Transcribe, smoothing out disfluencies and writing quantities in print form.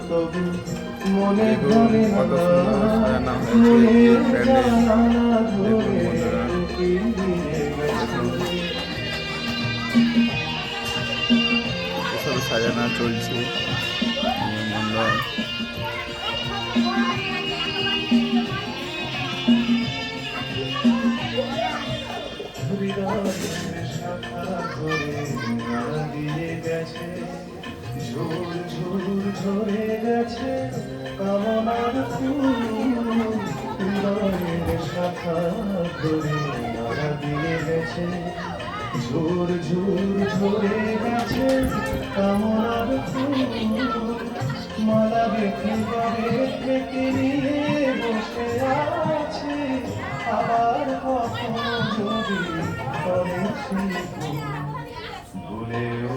তবু মনে দেখুন ধরে না, কত সুন্দর সাজানো হয়েছে মনে এই প্যান্ডেল। জানালা দেখুন ধরে বন্ধুরা, ফিরে গেছে। দেখুন এসব সাজানো চলছে মন্ডল। হৃদয়ের শাখা ধরে নাড়া দিয়ে গেছে, ঝুর ঝুর ঝরে গেছে কামনার ফুল। হৃদয়ের শাখা ধরে নাড়া দিয়ে গেছে, ঝুর ঝুর ঝরে গেছে কামনার ফুল। মালা বেঁধে গড়ে থেকে নিয়ে বসে আছে, আবার কখনো যদি করেছি ভুল, ভুলেও